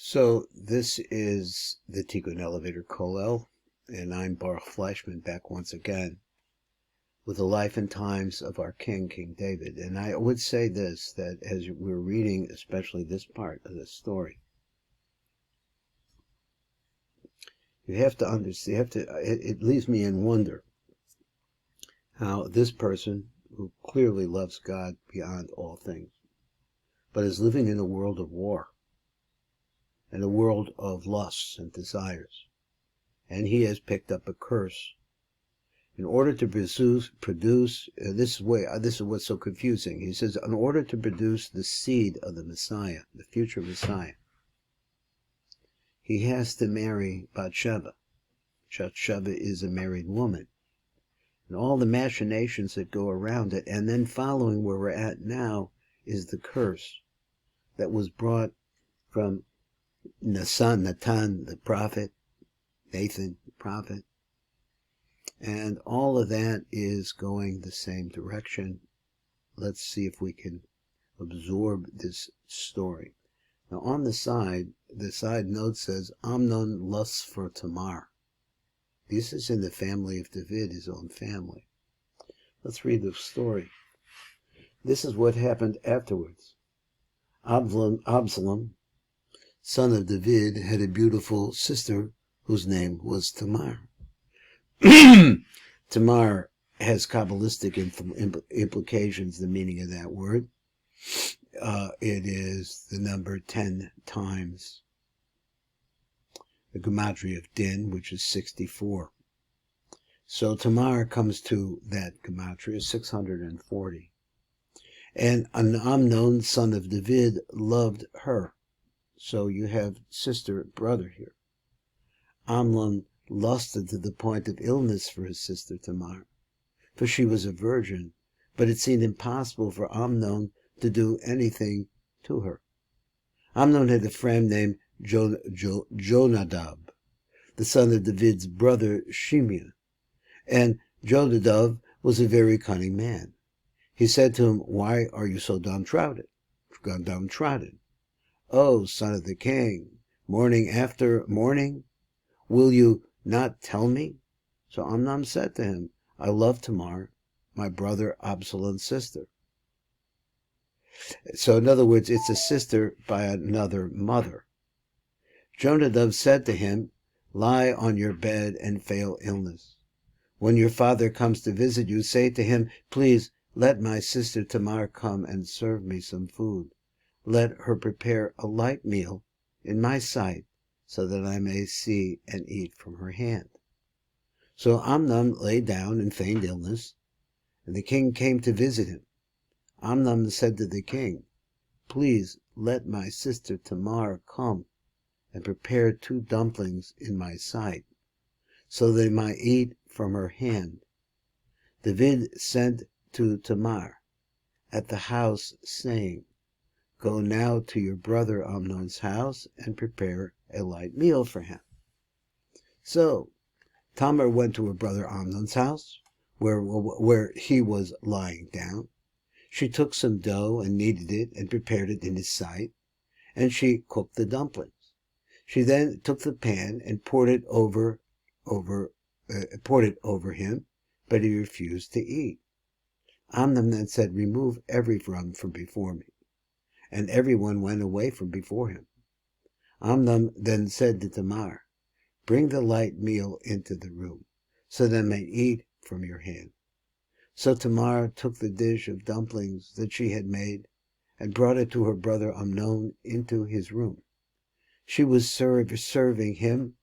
So this is the Tikkun Elevator Kollel, and I'm Baruch Fleischman, back once again with the life and times of our King David. And I would say this, that as we're reading, especially this part of the story, you have to understand, it leaves me in wonder how this person, who clearly loves God beyond all things, but is living in a world of war, in a world of lusts and desires, and he has picked up a curse in order to produce this is what's so confusing. He says, in order to produce the seed of the Messiah, the future Messiah, he has to marry Bathsheba. Bathsheba is a married woman, and all the machinations that go around it. And then following where we're at now is the curse that was brought from Natan, the prophet, Nathan, the prophet. And all of that is going the same direction. Let's see if we can absorb this story. Now on the side note says, Amnon lusts for Tamar. This is in the family of David, his own family. Let's read the story. This is what happened afterwards. Absalom, son of David, had a beautiful sister whose name was Tamar. Tamar has Kabbalistic implications, the meaning of that word. It is the number 10 times the gematria of Din, which is 64. So Tamar comes to that gematria, 640. And Amnon, son of David, loved her. So you have sister, brother here. Amnon lusted to the point of illness for his sister Tamar, for she was a virgin, but it seemed impossible for Amnon to do anything to her. Amnon had a friend named Jonadab, the son of David's brother Shimea, and Jonadab was a very cunning man. He said to him, "Why are you so downtrodden? Oh, son of the king, morning after morning, will you not tell me?" So Amnon said to him, "I love Tamar, my brother Absalom's sister." So in other words, it's a sister by another mother. Jonadab said to him, "Lie on your bed and fail illness. When your father comes to visit you, say to him, 'Please let my sister Tamar come and serve me some food. Let her prepare a light meal in my sight, so that I may see and eat from her hand.'" So Amnon lay down and feigned illness, and the king came to visit him. Amnon said to the king, "Please let my sister Tamar come and prepare 2 dumplings in my sight, so that I might eat from her hand." David sent to Tamar at the house, saying, "Go now to your brother Amnon's house and prepare a light meal for him." So Tamar went to her brother Amnon's house, where he was lying down. She took some dough and kneaded it and prepared it in his sight, and she cooked the dumplings. She then took the pan and poured it over him, but he refused to eat. Amnon then said, "Remove everyone from before me." And everyone went away from before him. Amnon then said to Tamar, "Bring the light meal into the room, so that I may eat from your hand." So Tamar took the dish of dumplings that she had made and brought it to her brother Amnon into his room. She was serving him,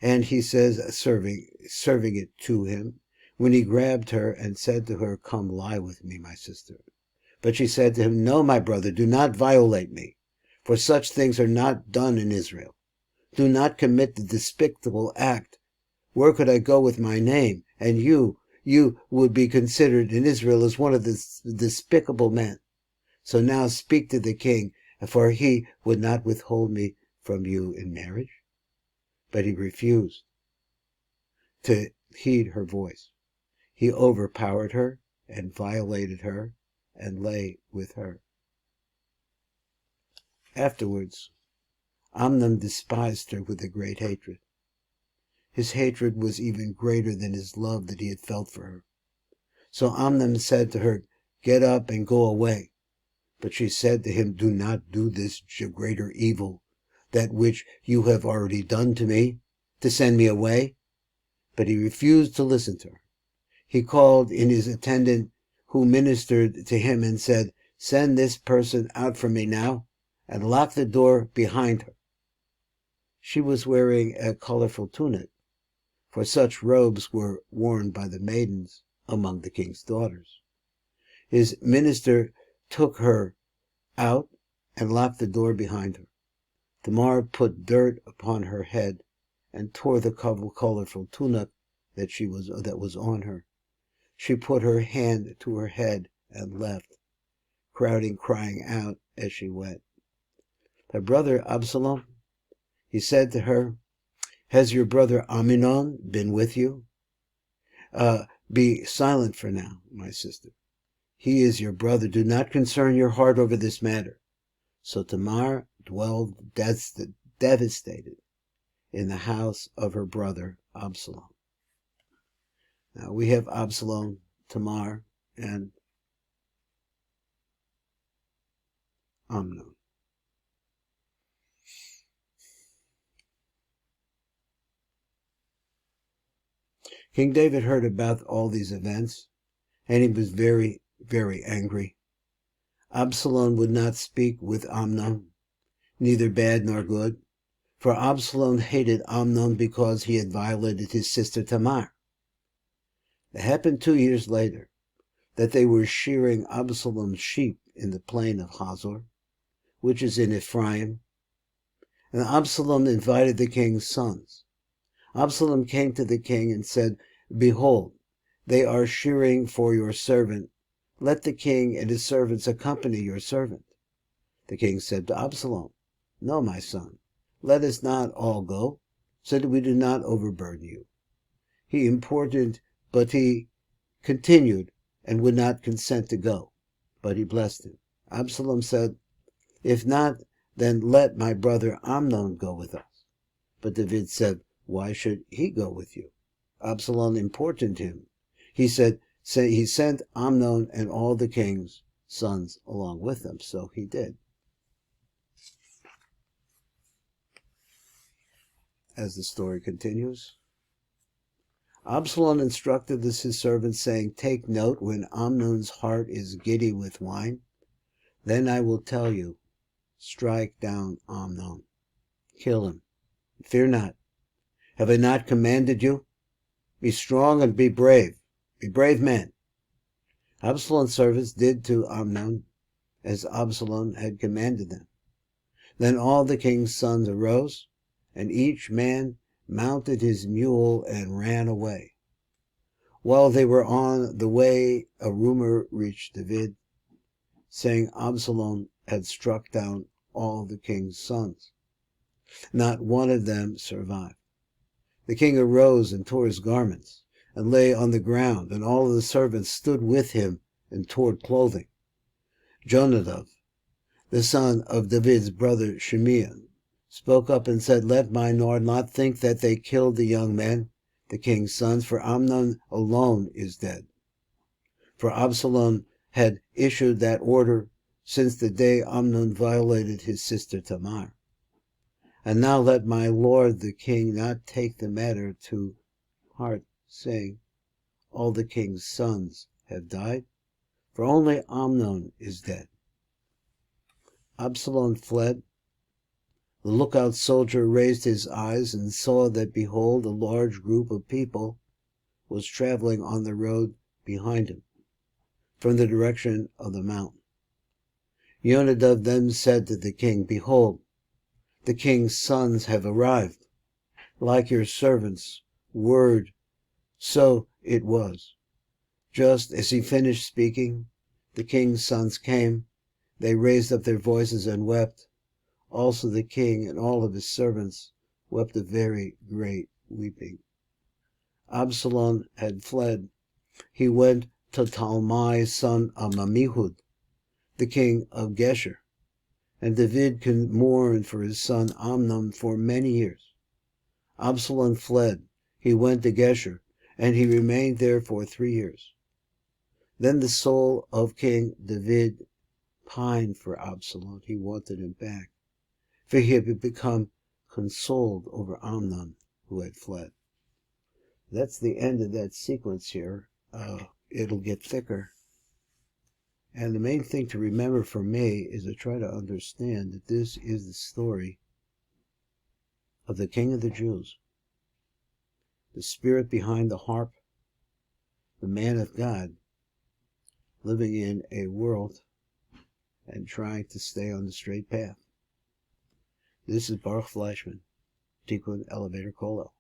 and he says, serving it to him, when he grabbed her and said to her, "Come lie with me, my sister." But she said to him, "No, my brother, do not violate me, for such things are not done in Israel. Do not commit the despicable act. Where could I go with my name? And you would be considered in Israel as one of the despicable men. So now speak to the king, for he would not withhold me from you in marriage." But he refused to heed her voice. He overpowered her and violated her and lay with her. Afterwards, Amnon despised her with a great hatred. His hatred was even greater than his love that he had felt for her. So Amnon said to her, "Get up and go away." But she said to him, "Do not do this greater evil, that which you have already done to me, to send me away." But he refused to listen to her. He called in his attendant who ministered to him and said, "Send this person out from me now, and lock the door behind her." She was wearing a colorful tunic, for such robes were worn by the maidens among the king's daughters. His minister took her out and locked the door behind her. Tamar put dirt upon her head and tore the colorful tunic that was on her. She put her hand to her head and left, crying out as she went. Her brother Absalom, he said to her, "Has your brother Amnon been with you? Be silent for now, my sister. He is your brother. Do not concern your heart over this matter." So Tamar dwelled devastated in the house of her brother Absalom. Now we have Absalom, Tamar, and Amnon. King David heard about all these events, and he was very, very angry. Absalom would not speak with Amnon, neither bad nor good, for Absalom hated Amnon because he had violated his sister Tamar. It happened 2 years later that they were shearing Absalom's sheep in the plain of Hazor, which is in Ephraim, and Absalom invited the king's sons. Absalom came to the king and said, "Behold, they are shearing for your servant. Let the king and his servants accompany your servant." The king said to Absalom, "No, my son, let us not all go, so that we do not overburden you." But he continued and would not consent to go, but he blessed him. Absalom said, "If not, then let my brother Amnon go with us." But David said, "Why should he go with you?" Absalom importuned him. He sent Amnon and all the king's sons along with him. So he did. As the story continues, Absalom instructed his servants, saying, "Take note when Amnon's heart is giddy with wine. Then I will tell you, strike down Amnon, kill him. Fear not. Have I not commanded you? Be strong and be brave. Be brave men." Absalom's servants did to Amnon as Absalom had commanded them. Then all the king's sons arose, and each man mounted his mule and ran away. While they were on the way, a rumor reached David, saying Absalom had struck down all the king's sons. Not one of them survived. The king arose and tore his garments, and lay on the ground, and all the servants stood with him and tore clothing. Jonadab, the son of David's brother Shimea, spoke up and said, "Let my lord not think that they killed the young men, the king's sons, for Amnon alone is dead." For Absalom had issued that order since the day Amnon violated his sister Tamar. And now let my lord the king not take the matter to heart, saying, "All the king's sons have died, for only Amnon is dead." Absalom fled. The lookout soldier raised his eyes and saw that, behold, a large group of people was traveling on the road behind him, from the direction of the mountain. Jonadab then said to the king, "Behold, the king's sons have arrived, like your servant's word." So it was. Just as he finished speaking, the king's sons came. They raised up their voices and wept. Also the king and all of his servants wept a very great weeping. Absalom had fled. He went to Talmai, son of Ammihud, the king of Geshur, And David can mourn for his son Amnon for many years. Absalom fled. He went to Geshur, and he remained there for 3 years. Then the soul of King David pined for Absalom. He wanted him back, for he had become consoled over Amnon, who had fled. That's the end of that sequence here. It'll get thicker. And the main thing to remember for me is to try to understand that this is the story of the King of the Jews, the spirit behind the harp, the man of God, living in a world and trying to stay on the straight path. This is Baruch Fleischman, Tikkun Elevator Kolo.